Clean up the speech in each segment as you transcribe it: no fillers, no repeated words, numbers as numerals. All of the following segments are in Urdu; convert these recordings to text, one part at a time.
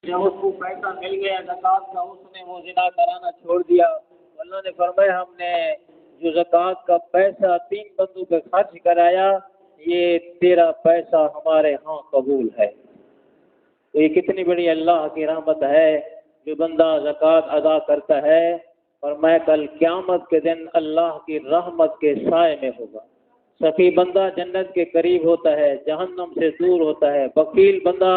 جب اس کو پیسہ مل گیا زکوٰۃ کا، اس نے وہ زنا کرانا چھوڑ دیا۔ اللہ نے فرمایا ہم نے جو زکوٰۃ کا پیسہ 3 بندوں پہ خرچ کرایا، یہ تیرا پیسہ ہمارے ہاں قبول ہے۔ تو یہ کتنی بڑی اللہ کی رحمت ہے، جو بندہ زکوٰۃ ادا کرتا ہے فرمایا کل قیامت کے دن اللہ کی رحمت کے سائے میں ہوگا۔ سخی بندہ جنت کے قریب ہوتا ہے، جہنم سے دور ہوتا ہے۔ بخیل بندہ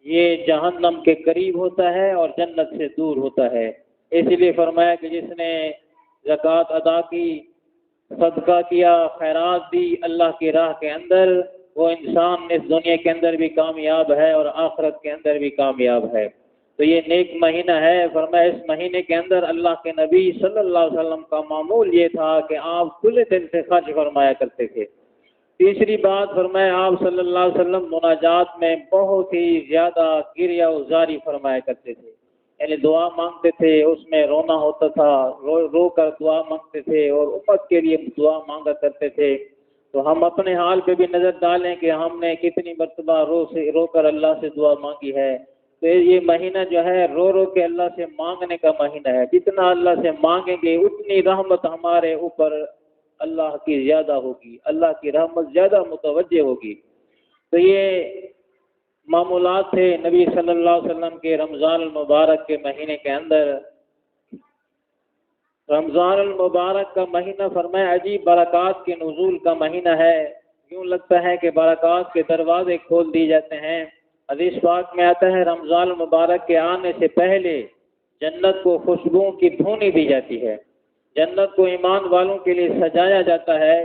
یہ جہنم کے قریب ہوتا ہے اور جنت سے دور ہوتا ہے۔ اس لیے فرمایا کہ جس نے زکوٰۃ ادا کی، صدقہ کیا، خیرات دی اللہ کی راہ کے اندر، وہ انسان اس دنیا کے اندر بھی کامیاب ہے اور آخرت کے اندر بھی کامیاب ہے۔ تو یہ نیک مہینہ ہے۔ فرمایا اس مہینے کے اندر اللہ کے نبی صلی اللہ علیہ وسلم کا معمول یہ تھا کہ آپ کھلے دل سے خرچ فرمایا کرتے تھے۔ تیسری بات فرمایا آپ صلی اللہ علیہ وسلم مناجات میں بہت ہی زیادہ گریہ وزاری فرمایا کرتے تھے، یعنی دعا مانگتے تھے، اس میں رونا ہوتا تھا، رو کر دعا مانگتے تھے اور امت کے لیے دعا مانگا کرتے تھے۔ تو ہم اپنے حال پہ بھی نظر ڈالیں کہ ہم نے کتنی مرتبہ رو کر اللہ سے دعا مانگی ہے۔ تو یہ مہینہ جو ہے رو کے اللہ سے مانگنے کا مہینہ ہے۔ جتنا اللہ سے مانگیں گے اتنی رحمت ہمارے اوپر اللہ کی زیادہ ہوگی، اللہ کی رحمت زیادہ متوجہ ہوگی۔ تو یہ معمولات تھے نبی صلی اللہ علیہ وسلم کے رمضان المبارک کے مہینے کے اندر۔ رمضان المبارک کا مہینہ فرمایا عجیب برکات کے نزول کا مہینہ ہے۔ یوں لگتا ہے کہ برکات کے دروازے کھول دیے جاتے ہیں۔ حدیث پاک میں آتا ہے رمضان المبارک کے آنے سے پہلے جنت کو خوشبوؤں کی دھونی دی جاتی ہے، جنت کو ایمان والوں کے لیے سجایا جاتا ہے،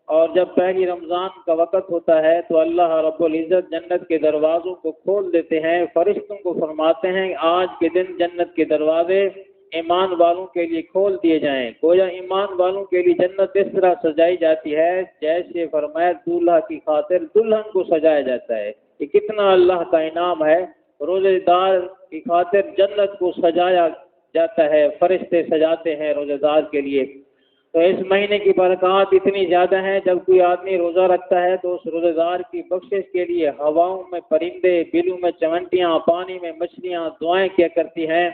اور جب پہلی رمضان کا وقت ہوتا ہے تو اللہ رب العزت جنت کے دروازوں کو کھول دیتے ہیں، فرشتوں کو فرماتے ہیں آج کے دن جنت کے دروازے ایمان والوں کے لیے کھول دیے جائیں۔ گویا ایمان والوں کے لیے جنت اس طرح سجائی جاتی ہے جیسے فرمایا دولہا کی خاطر دلہن کو سجایا جاتا ہے۔ یہ کتنا اللہ کا انعام ہے، روزے دار کی خاطر جنت کو سجایا جاتا ہے، فرشتے سجاتے ہیں روزے دار کے لیے۔ تو اس مہینے کی برکات اتنی زیادہ ہیں، جب کوئی آدمی روزہ رکھتا ہے تو اس روزے دار کی بخشش کے لیے ہواؤں میں پرندے، بلوں میں چونٹیاں، پانی میں مچھلیاں دعائیں کیا کرتی ہیں۔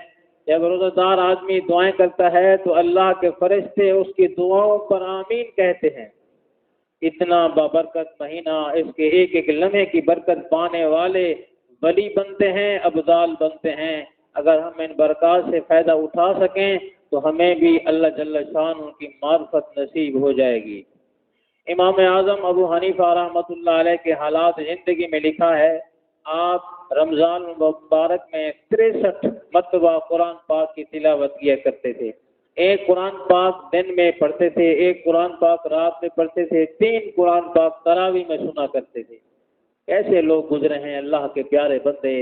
جب روزہ دار آدمی دعائیں کرتا ہے تو اللہ کے فرشتے اس کی دعاؤں پر آمین کہتے ہیں۔ اتنا بابرکت مہینہ، اس کے ایک ایک لمحے کی برکت پانے والے ولی بنتے ہیں، ابدال بنتے ہیں۔ اگر ہم ان برکات سے فائدہ اٹھا سکیں تو ہمیں بھی اللہ جل شان کی معرفت نصیب ہو جائے گی۔ امام اعظم ابو حنیفہ رحمۃ اللہ علیہ کے حالات زندگی میں لکھا ہے، آپ رمضان المبارک میں 63 مرتبہ قرآن پاک کی تلاوت کیا کرتے تھے۔ ایک قرآن پاک دن میں پڑھتے تھے، ایک قرآن پاک رات میں پڑھتے تھے، 3 قرآن پاک تراویح میں سنا کرتے تھے۔ ایسے لوگ گزرے ہیں اللہ کے پیارے بندے،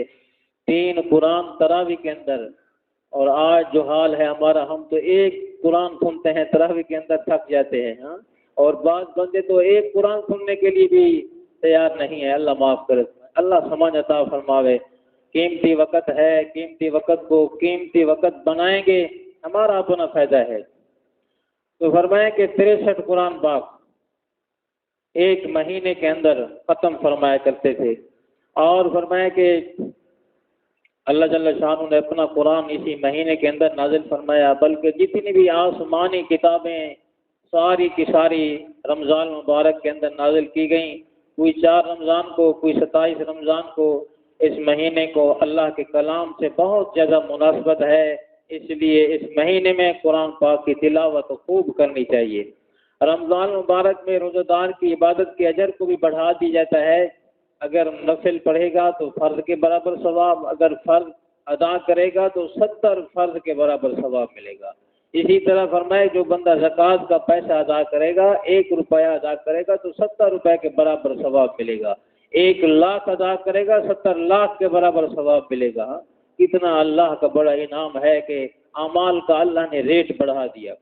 3 قرآن تراویح کے اندر۔ اور آج جو حال ہے ہمارا، ہم تو ایک قرآن سنتے ہیں تراویح کے اندر تھک جاتے ہیں، ہاں، اور بعض بندے تو ایک قرآن سننے کے لیے بھی تیار نہیں ہے۔ اللہ معاف کرے، اللہ سمجھ عطا فرماوے۔ قیمتی وقت ہے، قیمتی وقت کو قیمتی وقت بنائیں گے، ہمارا اپنا فائدہ ہے۔ تو فرمایا کہ 63 قرآن پاک ایک مہینے کے اندر ختم فرمایا کرتے تھے، اور فرمایا کہ اللہ جل شانہ نے اپنا قرآن اسی مہینے کے اندر نازل فرمایا، بلکہ جتنی بھی آسمانی کتابیں ساری کی ساری رمضان مبارک کے اندر نازل کی گئیں، کوئی 4 رمضان کو، کوئی 27 رمضان کو۔ اس مہینے کو اللہ کے کلام سے بہت زیادہ مناسبت ہے، اس لیے اس مہینے میں قرآن پاک کی تلاوت خوب کرنی چاہیے۔ رمضان مبارک میں روزہ دار کی عبادت کے اجر کو بھی بڑھا دی جاتا ہے۔ اگر نفل پڑھے گا تو فرض کے برابر ثواب، اگر فرض ادا کرے گا تو 70 فرض کے برابر ثواب ملے گا۔ اسی طرح فرمائے جو بندہ زکوٰۃ کا پیسہ ادا کرے گا، 1 روپیہ ادا کرے گا تو 70 روپے کے برابر ثواب ملے گا۔ 1 لاکھ ادا کرے گا 70 لاکھ کے برابر ثواب ملے گا۔ کتنا اللہ کا بڑا انعام ہے کہ اعمال کا اللہ نے ریٹ بڑھا دیا۔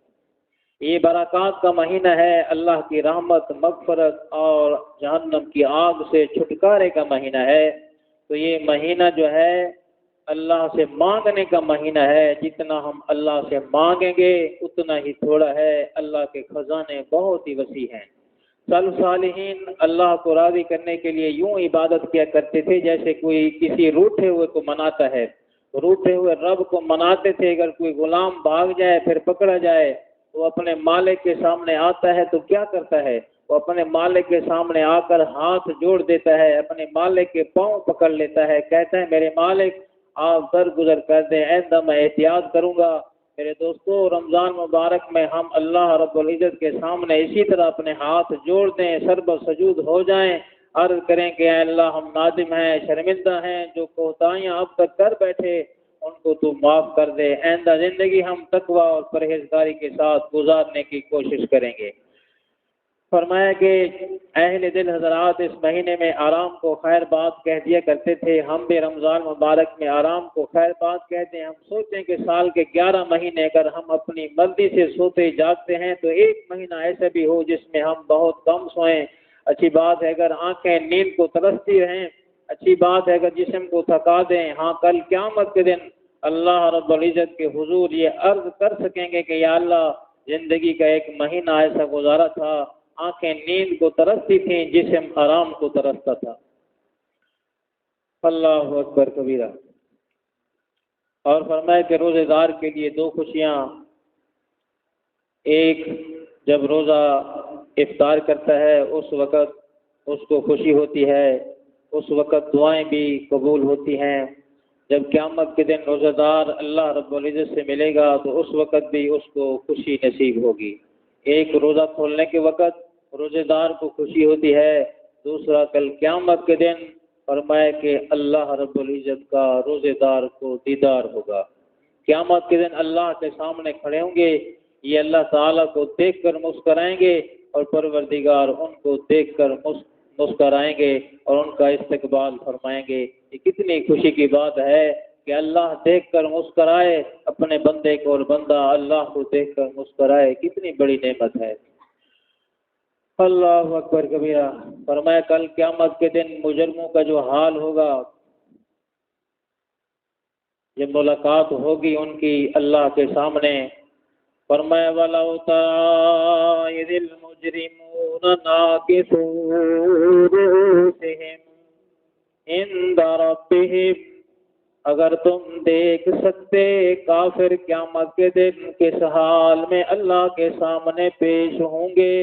یہ برکات کا مہینہ ہے، اللہ کی رحمت، مغفرت اور جہنم کی آگ سے چھٹکارے کا مہینہ ہے۔ تو یہ مہینہ جو ہے اللہ سے مانگنے کا مہینہ ہے، جتنا ہم اللہ سے مانگیں گے اتنا ہی تھوڑا ہے، اللہ کے خزانے بہت ہی وسیع ہیں۔ سلف صالحین اللہ کو راضی کرنے کے لیے یوں عبادت کیا کرتے تھے جیسے کوئی کسی روٹھے ہوئے کو مناتا ہے۔ روٹے ہوئے رب کو مناتے تھے، اگر کوئی غلام بھاگ جائے پھر پکڑا جائے، وہ اپنے مالک کے سامنے آتا ہے تو کیا کرتا ہے؟ وہ اپنے مالک کے سامنے آ کر ہاتھ جوڑ دیتا ہے، اپنے مالک کے پاؤں پکڑ لیتا ہے، کہتا ہے میرے مالک آپ درگزر کر دیں، آئندہ میں احتیاط کروں گا۔ میرے دوستو، رمضان مبارک میں ہم اللہ رب العزت کے سامنے اسی طرح اپنے ہاتھ جوڑ دیں، سربہ سجود ہو جائیں، عرض کریں کہ اے اللہ ہم نادم ہیں، شرمندہ ہیں، جو کوتاہیاں اب تک کر بیٹھے ان کو تو معاف کر دے، آئندہ زندگی ہم تقوی اور پرہیزگاری کے ساتھ گزارنے کی کوشش کریں گے۔ فرمایا کہ اہل دل حضرات اس مہینے میں آرام کو خیر بات کہہ دیا کرتے تھے، ہم بھی رمضان مبارک میں آرام کو خیر بات کہتے ہیں۔ ہم سوچیں کہ سال کے 11 مہینے اگر ہم اپنی مرضی سے سوتے جاگتے ہیں تو ایک مہینہ ایسا بھی ہو جس میں ہم بہت کم سوئیں۔ اچھی بات ہے اگر آنکھیں نیند کو ترستی رہیں، اچھی بات ہے اگر جسم کو تھکا دیں۔ ہاں، کل قیامت کے دن اللہ رب العزت کے حضور یہ عرض کر سکیں گے کہ یا اللہ زندگی کا ایک مہینہ ایسا گزارا تھا، آنکھیں نیند کو ترستی تھیں، جسم آرام کو ترستا تھا۔ اللہ اکبر کبیرہ۔ اور فرمایا کہ روزے دار کے لیے 2 خوشیاں، ایک جب روزہ افطار کرتا ہے اس وقت اس کو خوشی ہوتی ہے، اس وقت دعائیں بھی قبول ہوتی ہیں۔ جب قیامت کے دن روزہ دار اللہ رب العزت سے ملے گا تو اس وقت بھی اس کو خوشی نصیب ہوگی۔ ایک روزہ کھولنے کے وقت روزے دار کو خوشی ہوتی ہے، دوسرا کل قیامت کے دن فرمایا کہ اللہ رب العزت کا روزے دار کو دیدار ہوگا۔ قیامت کے دن اللہ کے سامنے کھڑے ہوں گے، یہ اللہ تعالیٰ کو دیکھ کر مسکرائیں گے اور پروردگار ان کو دیکھ کر مسکرائیں گے اور ان کا استقبال فرمائیں گے۔ یہ کتنی خوشی کی بات ہے کہ اللہ دیکھ کر مسکرائے اپنے بندے کو اور بندہ اللہ کو دیکھ کر مسکرائے، کتنی بڑی نعمت ہے۔ اللہ اکبر کبیرہ۔ فرمایا کل قیامت کے دن مجرموں کا جو حال ہوگا، جب ملاقات ہوگی ان کی اللہ کے سامنے، فرمایا وَلَوْ تَرَىٰ إِذِ الْمُجْرِمُونَ نَاكِسُو رُءُوسِهِمْ عِندَ رَبِّهِمْ، اگر تم دیکھ سکتے کافر قیامت کے دن کس حال میں اللہ کے سامنے پیش ہوں گے،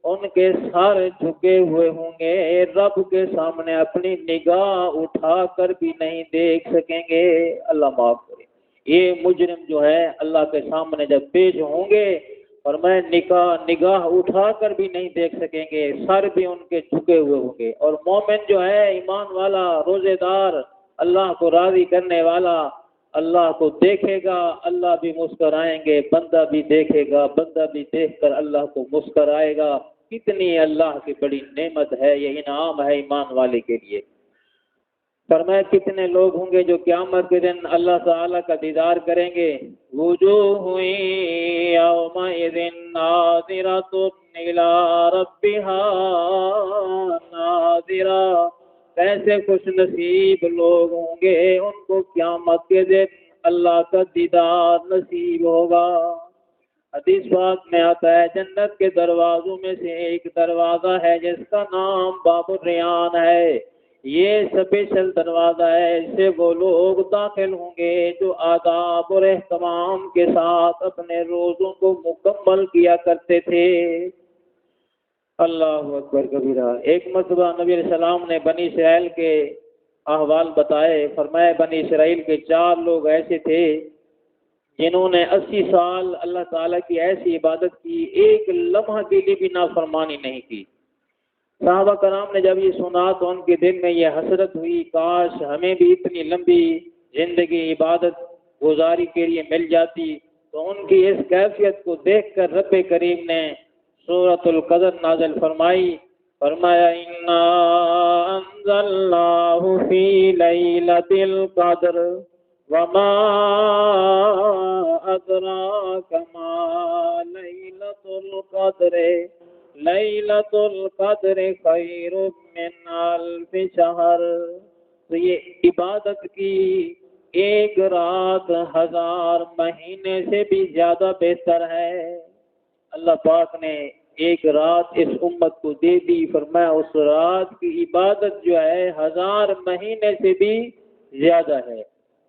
ان کے سر جھکے ہوئے ہوں گے، رب کے سامنے اپنی نگاہ اٹھا کر بھی نہیں دیکھ سکیں گے۔ اللہ معاف کرے، یہ مجرم جو ہے اللہ کے سامنے جب پیش ہوں گے اور میں نگاہ اٹھا کر بھی نہیں دیکھ سکیں گے، سر بھی ان کے جھکے ہوئے ہوں گے۔ اور مومن جو ہے، ایمان والا، روزے دار، اللہ کو راضی کرنے والا، اللہ کو دیکھے گا، اللہ بھی مسکرائیں گے، بندہ بھی دیکھے گا، بندہ بھی دیکھ کر اللہ کو مسکرائے گا۔ کتنی اللہ کی بڑی نعمت ہے، یہ انعام ہے ایمان والے کے لیے۔ فرمایا کتنے لوگ ہوں گے جو قیامت کے دن اللہ تعالیٰ کا دیدار کریں گے۔ وجوہ یومئذ ناظرۃ الی ربہا ناظرہ، کیسے خوش نصیب لوگ ہوں گے، ان کو قیامت کے دن اللہ کا دیدار نصیب ہوگا۔ حدیث پاک میں آتا ہے جنت کے دروازوں میں سے ایک دروازہ ہے جس کا نام باب الریان ہے، یہ اسپیشل دروازہ ہے، اس سے وہ لوگ داخل ہوں گے جو آداب اور اہتمام کے ساتھ اپنے روزوں کو مکمل کیا کرتے تھے۔ اللہ اکبر کبیرہ۔ ایک مرتبہ نبی علیہ السلام نے بنی اسرائیل کے احوال بتائے، فرمایا بنی اسرائیل کے 4 لوگ ایسے تھے جنہوں نے 80 سال اللہ تعالیٰ کی ایسی عبادت کی، ایک لمحہ کے لیے بھی نافرمانی نہیں کی۔ صحابہ کرام نے جب یہ سنا تو ان کے دل میں یہ حسرت ہوئی، کاش ہمیں بھی اتنی لمبی زندگی عبادت گزاری کے لیے مل جاتی۔ تو ان کی اس کیفیت کو دیکھ کر رب کریم نے سورۃ القدر نازل فرمائی، فرمایا انا انزلناہ فی لیلۃ القدر وما ادراک ما لیلۃ القدر لیلۃ القدر خیر من الف شہر۔ تو یہ عبادت کی ایک رات 1000 مہینے سے بھی زیادہ بہتر ہے۔ اللہ پاک نے ایک رات اس امت کو دے دی، فرمایا اس رات کی عبادت جو ہے 1000 مہینے سے بھی زیادہ ہے۔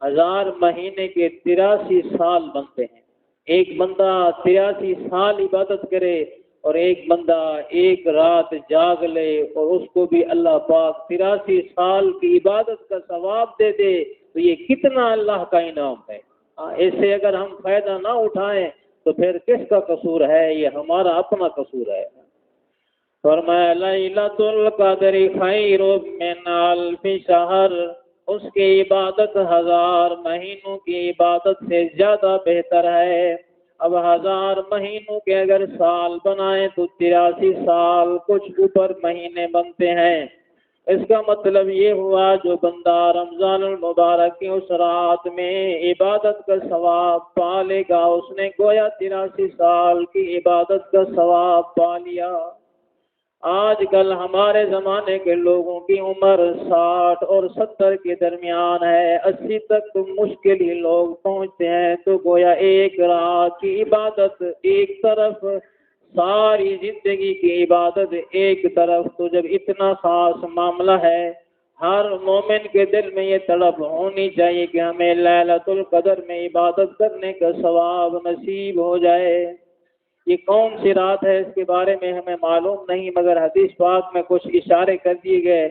1000 مہینے کے 83 سال بنتے ہیں۔ ایک بندہ 83 سال عبادت کرے اور ایک بندہ ایک رات جاگ لے اور اس کو بھی اللہ پاک 83 سال کی عبادت کا ثواب دے دے تو یہ کتنا اللہ کا انعام ہے۔ اس سے اگر ہم فائدہ نہ اٹھائیں تو پھر کس کا قصور ہے؟ یہ ہمارا اپنا قصور ہے۔ فرمایا لیلۃ القدر خیر من الف شہر، اس کی عبادت 1000 مہینوں کی عبادت سے زیادہ بہتر ہے۔ اب 1000 مہینوں کے اگر سال بنائیں تو 83 سال کچھ اوپر مہینے بنتے ہیں۔ اس کا مطلب یہ ہوا جو بندہ رمضان المبارک کی اس رات میں عبادت کا ثواب پا لے گا اس نے گویا 83 سال کی عبادت کا ثواب پا لیا۔ آج کل ہمارے زمانے کے لوگوں کی عمر 60 اور 70 کے درمیان ہے، 80 تک تو مشکل ہی لوگ پہنچتے ہیں، تو گویا ایک رات کی عبادت ایک طرف، ساری زندگی کی عبادت ایک طرف۔ تو جب اتنا خاص معاملہ ہے، ہر مومن کے دل میں یہ طلب ہونی چاہیے کہ ہمیں لیلۃ القدر میں عبادت کرنے کا ثواب نصیب ہو جائے۔ یہ کون سی رات ہے اس کے بارے میں ہمیں معلوم نہیں، مگر حدیث پاک میں کچھ اشارے کر دیے گئے۔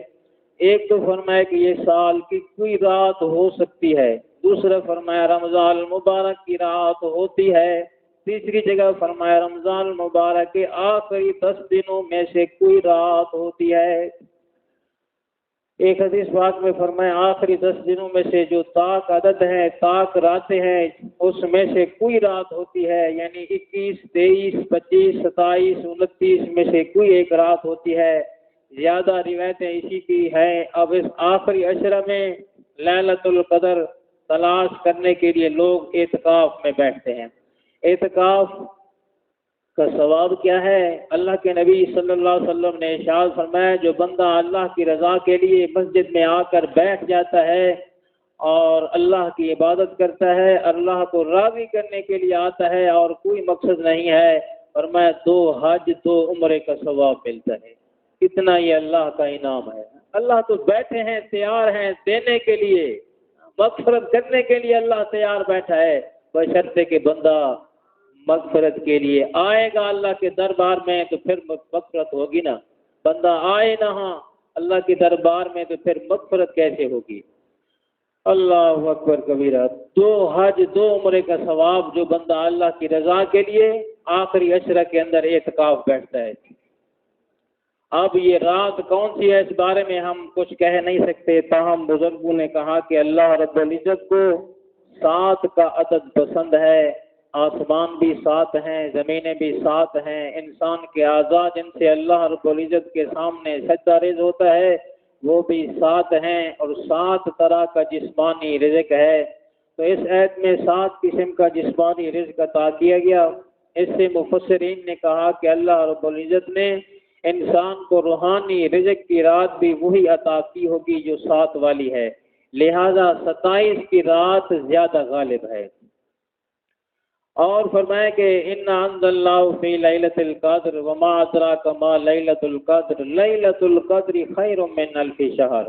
ایک تو فرمایا کہ یہ سال کی کوئی رات ہو سکتی ہے، دوسرا فرمایا رمضان المبارک کی رات ہوتی ہے، تیسری جگہ فرمایا رمضان المبارک کے آخری 10 دنوں میں سے کوئی رات ہوتی ہے۔ ایک حدیث پاک میں فرمایا آخری 10 دنوں میں سے جو طاق عدد ہے، طاق راتیں ہیں، اس میں سے کوئی رات ہوتی ہے، یعنی 21 23 25 27 29 میں سے کوئی ایک رات ہوتی ہے۔ زیادہ روایتیں اسی کی ہیں۔ اب اس آخری عشرہ میں لیلۃ القدر تلاش کرنے کے لیے لوگ اعتکاف میں بیٹھتے ہیں۔ اعتکاف کا ثواب کیا ہے؟ اللہ کے نبی صلی اللہ علیہ وسلم نے ارشاد فرمایا جو بندہ اللہ کی رضا کے لیے مسجد میں آ کر بیٹھ جاتا ہے اور اللہ کی عبادت کرتا ہے، اللہ کو راضی کرنے کے لیے آتا ہے اور کوئی مقصد نہیں ہے، فرمایا 2 حج 2 عمرے کا ثواب ملتا ہے۔ کتنا یہ اللہ کا انعام ہے۔ اللہ تو بیٹھے ہیں، تیار ہیں دینے کے لیے، مغفرت کرنے کے لیے اللہ تیار بیٹھا ہے، بشرطے کہ بندہ مغفرت کے لیے آئے گا اللہ کے دربار میں تو پھر مغفرت ہوگی نا۔ بندہ آئے نہ اللہ کے دربار میں تو پھر مغفرت کیسے ہوگی؟ اللہ اکبر کبیرہ۔ 2 حج 2 عمرے کا ثواب جو بندہ اللہ کی رضا کے لیے آخری عشرہ کے اندر اعتکاف بیٹھتا ہے۔ اب یہ رات کون سی ہے اس بارے میں ہم کچھ کہہ نہیں سکتے، تاہم بزرگوں نے کہا کہ اللہ رب العزت کو 7 کا عدد پسند ہے۔ آسمان بھی 7 ہیں، زمینیں بھی 7 ہیں، انسان کے اعضاء جن سے اللہ رب العزت کے سامنے سجدہ ریز ہوتا ہے وہ بھی 7 ہیں، اور 7 طرح کا جسمانی رزق ہے۔ تو اس آیت میں 7 قسم کا جسمانی رزق عطا کیا گیا۔ اس سے مفسرین نے کہا کہ اللہ رب العزت نے انسان کو روحانی رزق کی رات بھی وہی عطا کی ہوگی جو 7 والی ہے، لہذا 27 کی رات زیادہ غالب ہے۔ اور فرمایا کہ اِنَّا أَنزَلْنَاهُ فِي لَيْلَةِ الْقَدْرِ وَمَا أَدْرَاكَ مَا لَيْلَةُ الْقَدْرِ لَيْلَةُ الْقَدْرِ خَيْرٌ مِّنْ أَلْفِ شَهْرٍ۔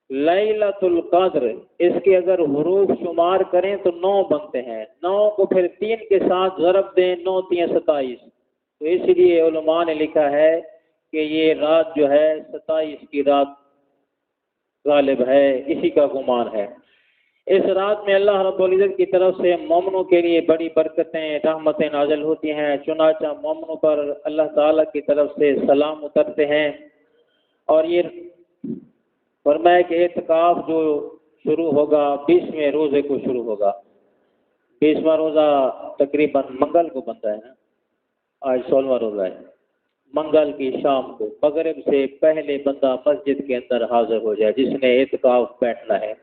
لیلۃ القدر اس کے اگر حروف شمار کریں تو 9 بنتے ہیں، 9 کو پھر 3 کے ساتھ ضرب دیں، 9 3 27، تو اس لیے علماء نے لکھا ہے کہ یہ رات جو ہے 27 کی رات غالب ہے، اسی کا گمان ہے۔ اس رات میں اللہ رب العزت کی طرف سے مومنوں کے لیے بڑی برکتیں رحمتیں نازل ہوتی ہیں، چنانچہ مومنوں پر اللہ تعالیٰ کی طرف سے سلام اترتے ہیں۔ اور یہ فرمایا کہ اعتکاف جو شروع ہوگا 20ویں روزے کو شروع ہوگا۔ 20واں روزہ تقریباً منگل کو بنتا ہے نا، آج 16واں روزہ ہے۔ منگل کی شام کو مغرب سے پہلے بندہ مسجد کے اندر حاضر ہو جائے جس نے اعتکاف بیٹھنا ہے۔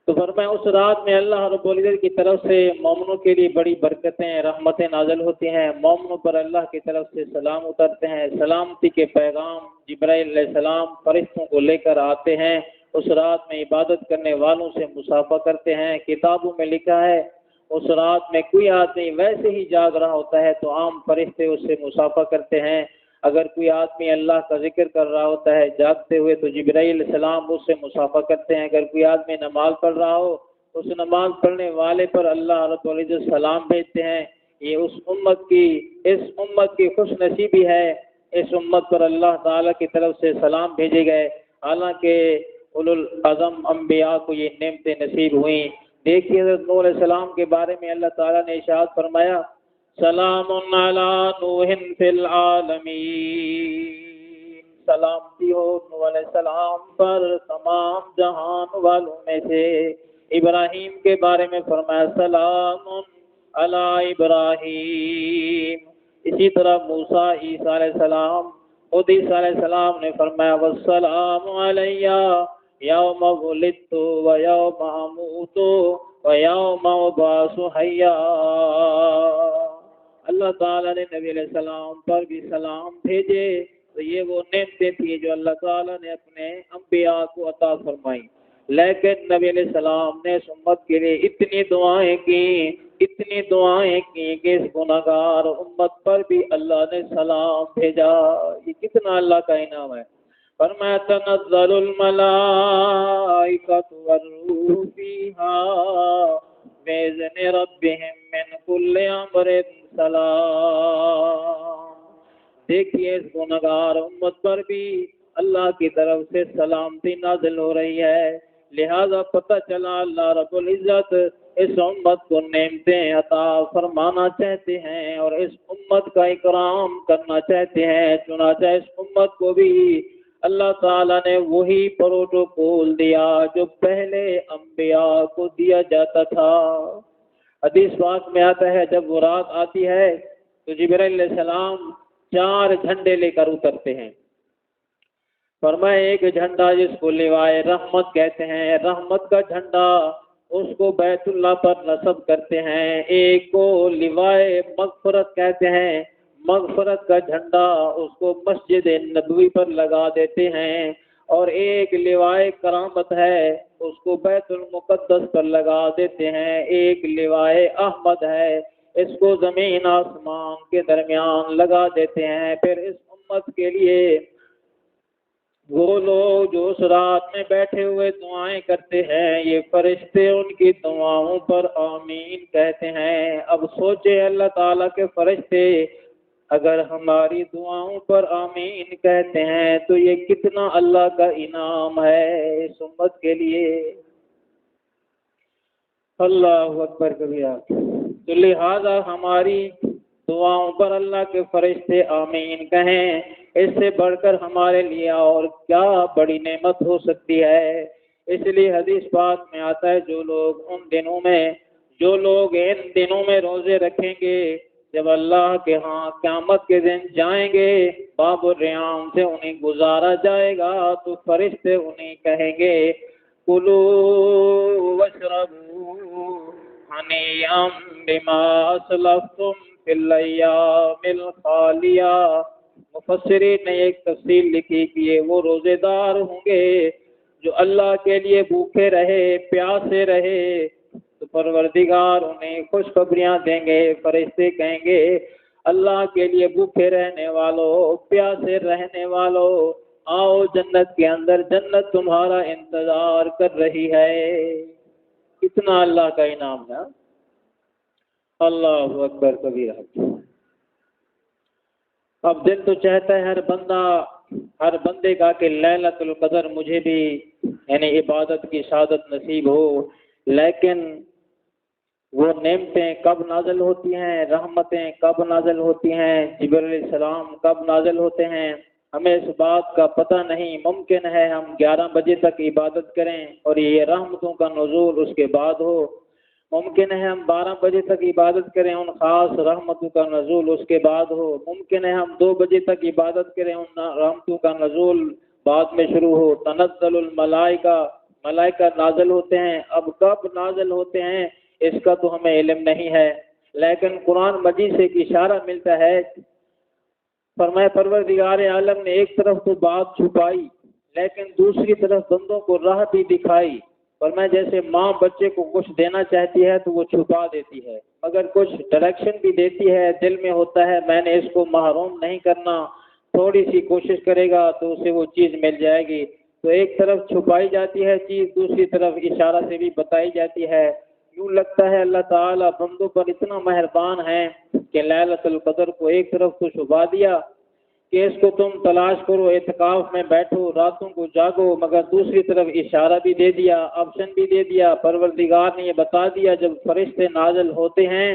تو فرمایا اس رات میں اللہ رب العزت کی طرف سے مومنوں کے لیے بڑی برکتیں رحمتیں نازل ہوتی ہیں، مومنوں پر اللہ کی طرف سے سلام اترتے ہیں، سلامتی کے پیغام جبرائیل علیہ السلام فرشتوں کو لے کر آتے ہیں، اس رات میں عبادت کرنے والوں سے مصافحہ کرتے ہیں۔ کتابوں میں لکھا ہے اس رات میں کوئی آدمی ویسے ہی جاگ رہا ہوتا ہے تو عام فرشتے اس سے مصافحہ کرتے ہیں، اگر کوئی آدمی اللہ کا ذکر کر رہا ہوتا ہے جاگتے ہوئے تو جبرائیل علیہ السلام اس سے مصافحہ کرتے ہیں، اگر کوئی آدمی نماز پڑھ رہا ہو اس نماز پڑھنے والے پر اللہ رب العزت سلام بھیجتے ہیں۔ یہ اس امت کی خوش نصیبی ہے، اس امت پر اللہ تعالیٰ کی طرف سے سلام بھیجے گئے، حالانکہ اولو العزم انبیاء کو یہ نعمتیں نصیب ہوئیں۔ دیکھیے حضرت نوح علیہ السلام کے بارے میں اللہ تعالیٰ نے ارشاد فرمایا، سلام علی نوح فی العالمین، سلامتی ہو نوح علیہ السلام پر تمام جہان والوں میں سے۔ ابراہیم کے بارے میں فرمایا سلام علی ابراہیم۔ اسی طرح موسیٰ عیسیٰ علیہ السلام، خود عیسیٰ علیہ السلام نے فرمایا والسلام علی یوم ولدت و یوم اموت و یوم ابعث حیا۔ اللہ تعالیٰ نے نبی علیہ السلام پر بھی سلام بھیجے، تو یہ وہ نعمتیں تھیں جو اللہ تعالیٰ نے اپنے انبیاء کو عطا فرمائی۔ لیکن نبی علیہ السلام نے اس امت کے لیے اتنی دعائیں کی کہ اس گناہگار امت پر بھی اللہ نے سلام بھیجا۔ یہ کتنا اللہ کا انعام ہے۔ فرمایا تنزل الملائکۃ والروح فیہا بإذن ربہم من کل امر سلام۔ دیکھیے اس گناہگار امت پر بھی اللہ کی طرف سے سلامتی نازل ہو رہی ہے، لہذا پتہ چلا اللہ رب العزت اس امت کو نعمتیں عطا فرمانا چاہتے ہیں اور اس امت کا اکرام کرنا چاہتے ہیں۔ چنانچہ اس امت کو بھی اللہ تعالیٰ نے وہی پروٹوکول دیا جو پہلے انبیاء کو دیا جاتا تھا۔ حدیث پاک میں آتا ہے جب وہ رات آتی ہے تو جبرائیل علیہ السلام 4 جھنڈے لے کر اترتے ہیں۔ فرمایا ایک جھنڈا جس کو لوائے رحمت کہتے ہیں، رحمت کا جھنڈا، اس کو بیت اللہ پر نصب کرتے ہیں۔ ایک کو لوائے مغفرت کہتے ہیں، مغفرت کا جھنڈا اس کو مسجد نبوی پر لگا دیتے ہیں۔ اور ایک لوائے کرامت ہے، اس کو بیت المقدس پر لگا دیتے ہیں۔ ایک لوائے احمد ہے، اس کو زمین آسمان کے درمیان لگا دیتے ہیں۔ پھر اس امت کے لیے وہ لوگ جو اس رات میں بیٹھے ہوئے دعائیں کرتے ہیں، یہ فرشتے ان کی دعاؤں پر آمین کہتے ہیں۔ اب سوچے اللہ تعالیٰ کے فرشتے اگر ہماری دعاؤں پر آمین کہتے ہیں تو یہ کتنا اللہ کا انعام ہے اس امت کے لیے۔ اللہ اکبر کبیرہ۔ تو لہذا ہماری دعاؤں پر اللہ کے فرشتے آمین کہیں، اس سے بڑھ کر ہمارے لیے اور کیا بڑی نعمت ہو سکتی ہے۔ اس لیے حدیث پاک میں آتا ہے جو لوگ ان دنوں میں روزے رکھیں گے، جب اللہ کے ہاں قیامت کے دن جائیں گے، باب الریان سے انہیں گزارا جائے گا تو فرشتے انہیں کہیں گے کلوا واشربوا ہنیئا بما اسلفتم فی الایام الخالیہ۔ مفسرین نے ایک تفصیل لکھی کہ یہ وہ روزے دار ہوں گے جو اللہ کے لیے بھوکے رہے، پیاسے رہے، تو پروردگار انہیں خوشخبریاں دیں گے۔ فرشتے کہیں گے اللہ کے لیے بھوکے رہنے والوں، پیاسے رہنے والوں، آؤ جنت کے اندر، جنت تمہارا انتظار کر رہی ہے۔ کتنا اللہ کا انعام ہے۔ اللہ اکبر کبیرہ۔ اب دل تو چاہتا ہے ہر بندے کا کہ لیلۃ القدر مجھے بھی یعنی عبادت کی سعادت نصیب ہو، لیکن وہ نعمتیں کب نازل ہوتی ہیں، رحمتیں کب نازل ہوتی ہیں، جبرائیل علیہ السلام کب نازل ہوتے ہیں، ہمیں اس بات کا پتہ نہیں۔ ممکن ہے ہم 11 بجے تک عبادت کریں اور یہ رحمتوں کا نزول اس کے بعد ہو، ممکن ہے ہم 12 بجے تک عبادت کریں، ان خاص رحمتوں کا نزول اس کے بعد ہو، ممکن ہے ہم 2 بجے تک عبادت کریں، ان رحمتوں کا نزول بعد میں شروع ہو۔ تنزل الملائکہ، ملائکہ نازل ہوتے ہیں، اب کب نازل ہوتے ہیں اس کا تو ہمیں علم نہیں ہے، لیکن قرآن مجید سے ایک اشارہ ملتا ہے۔ فرمایا پروردگار عالم نے ایک طرف تو بات چھپائی لیکن دوسری طرف بندوں کو راہ بھی دکھائی۔ فرمایا جیسے ماں بچے کو کچھ دینا چاہتی ہے تو وہ چھپا دیتی ہے، مگر کچھ ڈائریکشن بھی دیتی ہے، دل میں ہوتا ہے میں نے اس کو محروم نہیں کرنا، تھوڑی سی کوشش کرے گا تو اسے وہ چیز مل جائے گی۔ تو ایک طرف چھپائی جاتی ہے چیز، دوسری طرف اشارہ سے بھی بتائی جاتی ہے۔ یوں لگتا ہے اللہ تعالیٰ بندوں پر اتنا مہربان ہے کہ لیلۃ القدر کو ایک طرف تو چھپا دیا کہ اس کو تم تلاش کرو، اعتکاف میں بیٹھو، راتوں کو جاگو، مگر دوسری طرف اشارہ بھی دے دیا، آپشن بھی دے دیا۔ پروردگار نے یہ بتا دیا جب فرشتے نازل ہوتے ہیں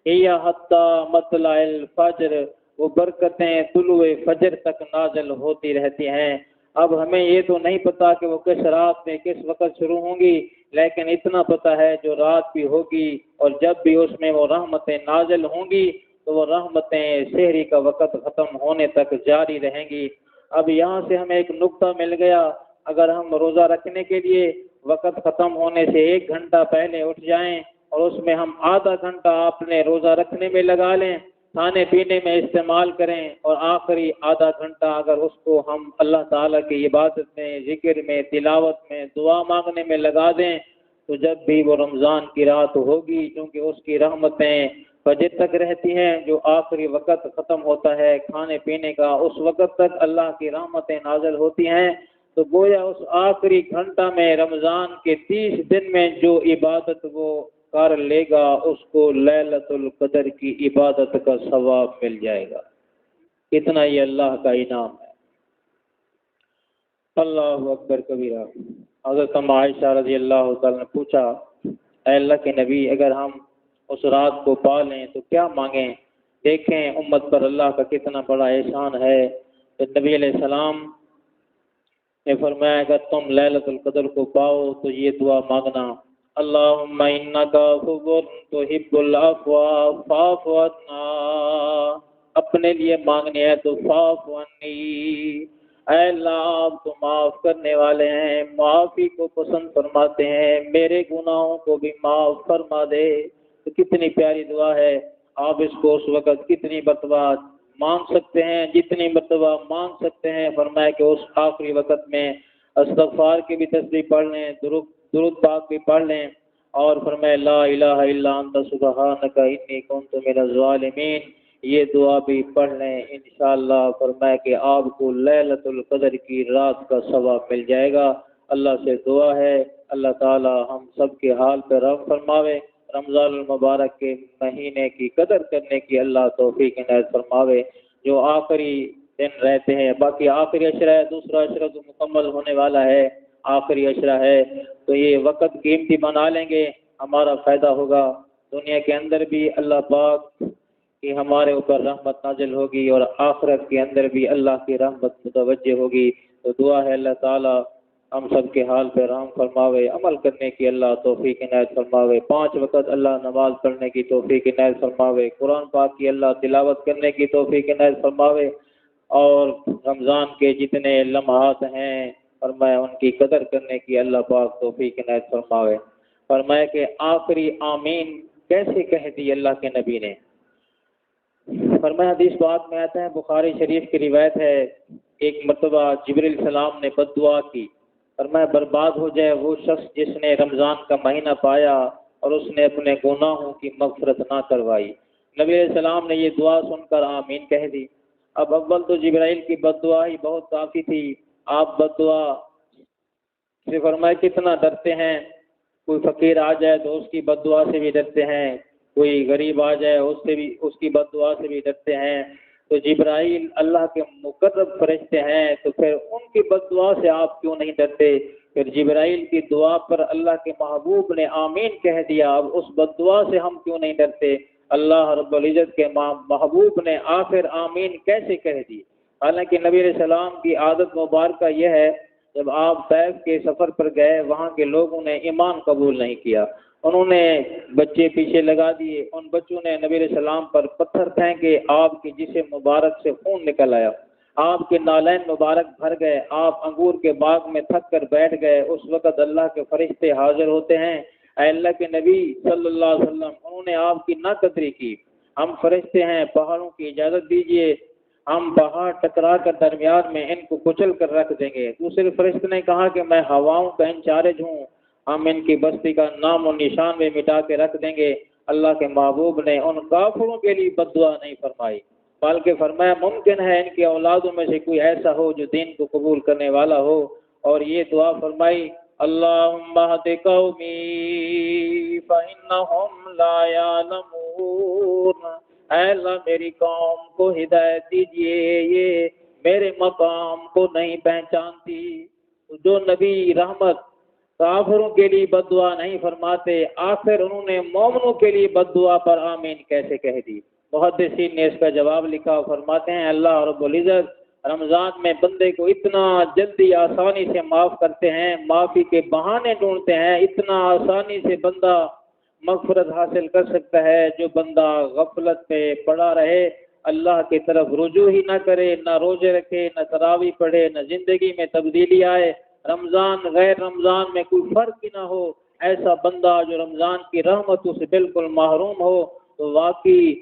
یا حتی مطلع الفجر، وہ برکتیں طلوع فجر تک نازل ہوتی رہتی ہیں۔ اب ہمیں یہ تو نہیں پتا کہ وہ کس رات میں کس وقت شروع ہوں گی، لیکن اتنا پتا ہے جو رات بھی ہوگی اور جب بھی اس میں وہ رحمتیں نازل ہوں گی تو وہ رحمتیں سحری کا وقت ختم ہونے تک جاری رہیں گی۔ اب یہاں سے ہمیں ایک نقطہ مل گیا، اگر ہم روزہ رکھنے کے لیے وقت ختم ہونے سے 1 گھنٹہ پہلے اٹھ جائیں اور اس میں ہم آدھا گھنٹہ اپنے روزہ رکھنے میں لگا لیں، کھانے پینے میں استعمال کریں، اور آخری آدھا گھنٹہ اگر اس کو ہم اللہ تعالیٰ کی عبادت میں، ذکر میں، تلاوت میں، دعا مانگنے میں لگا دیں، تو جب بھی وہ رمضان کی رات ہوگی، کیونکہ اس کی رحمتیں فجر تک رہتی ہیں، جو آخری وقت ختم ہوتا ہے کھانے پینے کا، اس وقت تک اللہ کی رحمتیں نازل ہوتی ہیں، تو گویا اس آخری گھنٹہ میں رمضان کے 30 دن میں جو عبادت وہ کر لے گا اس کو لیلۃ القدر کی عبادت کا ثواب مل جائے گا۔ اتنا ہی اللہ کا انعام ہے۔ اللہ اکبر کبیرہ۔ حضرت عائشہ رضی اللہ تعالیٰ نے پوچھا، اے اللہ کے نبی، اگر ہم اس رات کو پا لیں تو کیا مانگیں؟ دیکھیں امت پر اللہ کا کتنا بڑا احسان ہے۔ تو نبی علیہ السلام نے فرمایا اگر تم لیلۃ القدر کو پاؤ تو یہ دعا مانگنا، اللہم انک عفو تحب العفو فاعف عنا، اپنے لیے مانگنے ہے تو فاعف عنی، اے اللہ آپ تو معاف کرنے والے ہیں، معافی کو پسند فرماتے ہیں، میرے گناہوں کو بھی معاف فرما دے۔ تو کتنی پیاری دعا ہے، آپ اس کو اس وقت کتنی مرتبہ مانگ سکتے ہیں، جتنی مرتبہ مانگ سکتے ہیں۔ فرمایا کہ اس آخری وقت میں استغفار کی بھی تسبیح پڑھ لیں، درود پاک بھی پڑھ لیں، اور فرمایا لا الہ الا انت سبحانک انی کنت من الظالمین، یہ دعا بھی پڑھ لیں انشاءاللہ۔ فرمایا کہ آپ کو لیلۃ القدر کی رات کا ثواب مل جائے گا۔ اللہ سے دعا ہے اللہ تعالی ہم سب کے حال پہ رحم فرماوے، رمضان المبارک کے مہینے کی قدر کرنے کی اللہ توفیق عنایت فرماوے۔ جو آخری دن رہتے ہیں، باقی آخری عشرہ ہے، دوسرا عشرہ تو مکمل ہونے والا ہے، آخری عشرہ ہے، تو یہ وقت قیمتی بنا لیں گے، ہمارا فائدہ ہوگا۔ دنیا کے اندر بھی اللہ پاک کی ہمارے اوپر رحمت نازل ہوگی اور آخرت کے اندر بھی اللہ کی رحمت متوجہ ہوگی۔ تو دعا ہے اللہ تعالی ہم سب کے حال پہ رحم فرماوے، عمل کرنے کی اللہ توفیق عنایت فرماوے، 5 وقت اللہ نماز پڑھنے کی توفیق عنایت فرماوے، قرآن پاک کی اللہ تلاوت کرنے کی توفیق عنایت فرماوے، اور رمضان کے جتنے لمحات ہیں فرمایا ان کی قدر کرنے کی اللہ پاک توفیق عنایت فرماوے۔ فرمایا کہ آخری آمین کیسے کہہ دی اللہ کے نبی نے؟ فرمایا حدیث بات میں آتا ہے، بخاری شریف کی روایت ہے، ایک مرتبہ جبریل السلام نے بد دعا کی، فرمایا برباد ہو جائے وہ شخص جس نے رمضان کا مہینہ پایا اور اس نے اپنے گناہوں کی مغفرت نہ کروائی۔ نبی علیہ السلام نے یہ دعا سن کر آمین کہہ دی۔ اب اول تو جبرائیل کی بد دعا ہی بہت کافی تھی، آپ بد دعا سے فرمایا کتنا ڈرتے ہیں، کوئی فقیر آ جائے تو اس کی بد دعا سے بھی ڈرتے ہیں، کوئی غریب آ جائے اس کی بد دعا سے بھی ڈرتے ہیں، تو جبرائیل اللہ کے مقرب فرشتے ہیں، تو پھر ان کی بد دعا سے آپ کیوں نہیں ڈرتے؟ پھر جبرائیل کی دعا پر اللہ کے محبوب نے آمین کہہ دیا، اب اس بد دعا سے ہم کیوں نہیں ڈرتے؟ اللہ رب العزت کے محبوب نے آخر آمین کیسے کہہ دی؟ حالانکہ نبی علیہ السلام کی عادت مبارکہ یہ ہے، جب آپ طائف کے سفر پر گئے وہاں کے لوگوں نے ایمان قبول نہیں کیا، انہوں نے بچے پیچھے لگا دیے، ان بچوں نے نبی علیہ السلام پر پتھر پھینکے، آپ کے جسم مبارک سے خون نکل آیا، آپ کے نالین مبارک بھر گئے، آپ انگور کے باغ میں تھک کر بیٹھ گئے۔ اس وقت اللہ کے فرشتے حاضر ہوتے ہیں، اے اللہ کے نبی صلی اللہ علیہ وسلم، انہوں نے آپ کی نا قدری کی، ہم فرشتے ہیں، پہاڑوں کی اجازت دیجیے، ہم پہاڑ ٹکرا کر درمیان میں ان کو کچل کر رکھ دیں گے۔ دوسرے فرشتے نے کہا کہ میں ہواؤں کا انچارج ہوں، ہم ان کی بستی کا نام و نشان بھی مٹا کے رکھ دیں گے۔ اللہ کے محبوب نے ان کافروں کے لیے بد دعا نہیں فرمائی، بلکہ فرمایا ممکن ہے ان کی اولادوں میں سے کوئی ایسا ہو جو دین کو قبول کرنے والا ہو، اور یہ دعا فرمائی اللہم اہد قومی فإنہم لا یعلمون، اے اللہ میری قوم کو ہدایت دیجئے، یہ میرے مقام کو نہیں پہچانتی۔ جو نبی رحمت کافروں کے لیے بد دعا نہیں فرماتے، آخر انہوں نے مومنوں کے لیے بد دعا پر آمین کیسے کہہ دی؟ محدثین نے اس کا جواب لکھا، فرماتے ہیں اللہ رب العزت رمضان میں بندے کو اتنا جلدی آسانی سے معاف کرتے ہیں، معافی کے بہانے ڈھونڈتے ہیں، اتنا آسانی سے بندہ مغفرت حاصل کر سکتا ہے۔ جو بندہ غفلت پہ پڑا رہے، اللہ کی طرف رجوع ہی نہ کرے، نہ روزے رکھے، نہ تراویح پڑھے، نہ زندگی میں تبدیلی آئے، رمضان غیر رمضان میں کوئی فرق ہی نہ ہو، ایسا بندہ جو رمضان کی رحمتوں سے بالکل محروم ہو، تو واقعی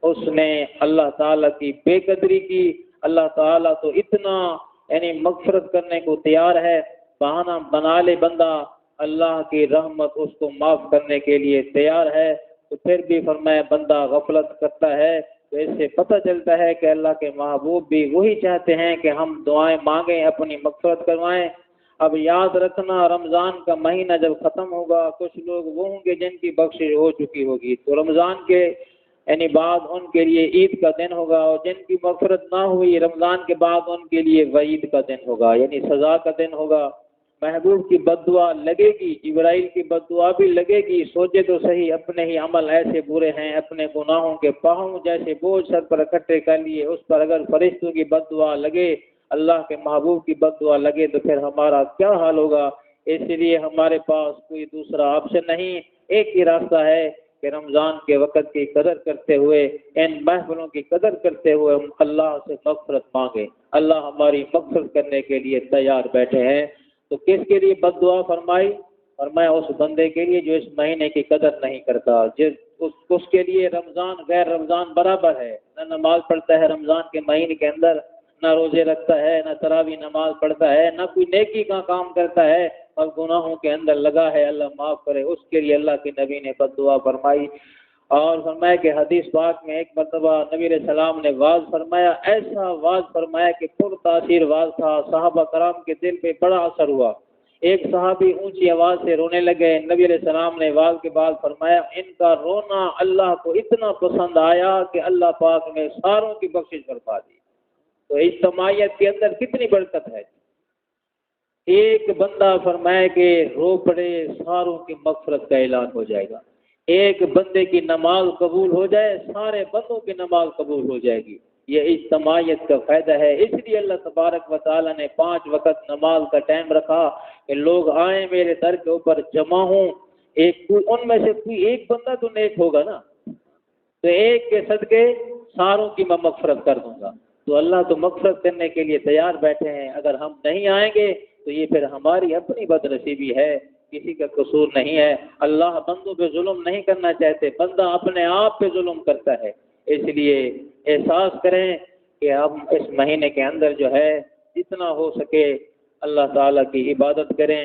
اس نے اللہ تعالیٰ کی بے قدری کی۔ اللہ تعالیٰ تو اتنا یعنی مغفرت کرنے کو تیار ہے، بہانہ بنا لے بندہ، اللہ کی رحمت اس کو معاف کرنے کے لیے تیار ہے، تو پھر بھی فرمایا بندہ غفلت کرتا ہے، تو اس سے پتہ چلتا ہے کہ اللہ کے محبوب بھی وہی چاہتے ہیں کہ ہم دعائیں مانگیں، اپنی مغفرت کروائیں۔ اب یاد رکھنا رمضان کا مہینہ جب ختم ہوگا، کچھ لوگ وہ ہوں گے جن کی بخشش ہو چکی ہوگی، تو رمضان کے یعنی بعد ان کے لیے عید کا دن ہوگا، اور جن کی مغفرت نہ ہوئی رمضان کے بعد ان کے لیے وعید کا دن ہوگا، یعنی سزا کا دن ہوگا۔ محبوب کی بد دعا لگے گی، جبرائیل کی بد دعا بھی لگے گی، سوچے تو صحیح اپنے ہی عمل ایسے برے ہیں، اپنے گناہوں کے پہاڑوں جیسے بوجھ سر پر اکٹھے کر لیے، اس پر اگر فرشتوں کی بد دعا لگے، اللہ کے محبوب کی بد دعا لگے، تو پھر ہمارا کیا حال ہوگا؟ اس لیے ہمارے پاس کوئی دوسرا آپشن نہیں، ایک ہی راستہ ہے کہ رمضان کے وقت کی قدر کرتے ہوئے، ان محفلوں کی قدر کرتے ہوئے ہم اللہ سے مغفرت مانگیں۔ اللہ ہماری مغفرت کرنے کے لیے تیار بیٹھے ہیں۔ تو کس کے لیے بد دعا فرمائی؟ فرمایا اس بندے کے لیے جو اس مہینے کی قدر نہیں کرتا، اس کے لیے رمضان غیر رمضان برابر ہے، نہ نماز پڑھتا ہے رمضان کے مہینے کے اندر، نہ روزے رکھتا ہے، نہ تراویح نماز پڑھتا ہے، نہ کوئی نیکی کا کام کرتا ہے، اور گناہوں کے اندر لگا ہے، اللہ معاف کرے، اس کے لیے اللہ کے نبی نے بد دعا فرمائی۔ اور فرمایا کہ حدیث پاک میں ایک مرتبہ نبی علیہ السلام نے واعظ فرمایا، ایسا واعظ فرمایا کہ پر تاثیر واعظ تھا، صحابہ کرام کے دل پہ بڑا اثر ہوا۔ ایک صحابی اونچی آواز سے رونے لگے، نبی علیہ السلام نے واعظ کے بعد فرمایا ان کا رونا اللہ کو اتنا پسند آیا کہ اللہ پاک نے ساروں کی بخشش فرما دی۔ تو اجتماعیت کے اندر کتنی برکت ہے، ایک بندہ فرمائے کہ رو پڑے ساروں کی مغفرت کا اعلان ہو جائے گا، ایک بندے کی نماز قبول ہو جائے سارے بندوں کی نماز قبول ہو جائے گی۔ یہ اجتماعیت کا فائدہ ہے، اس لیے اللہ تبارک و تعالیٰ نے 5 وقت نماز کا ٹائم رکھا کہ لوگ آئیں میرے در کے اوپر جمع ہوں، ان میں سے کوئی ایک بندہ تو نیک ہوگا نا، تو ایک کے صدقے ساروں کی میں مغفرت کر دوں گا۔ تو اللہ تو مغفرت کرنے کے لیے تیار بیٹھے ہیں، اگر ہم نہیں آئیں گے تو یہ پھر ہماری اپنی بد نصیبی ہے، کسی کا قصور نہیں ہے۔ اللہ بندوں پہ ظلم نہیں کرنا چاہتے، بندہ اپنے آپ پہ ظلم کرتا ہے، اس لیے احساس کریں کہ ہم اس مہینے کے اندر جو ہے جتنا ہو سکے اللہ تعالیٰ کی عبادت کریں۔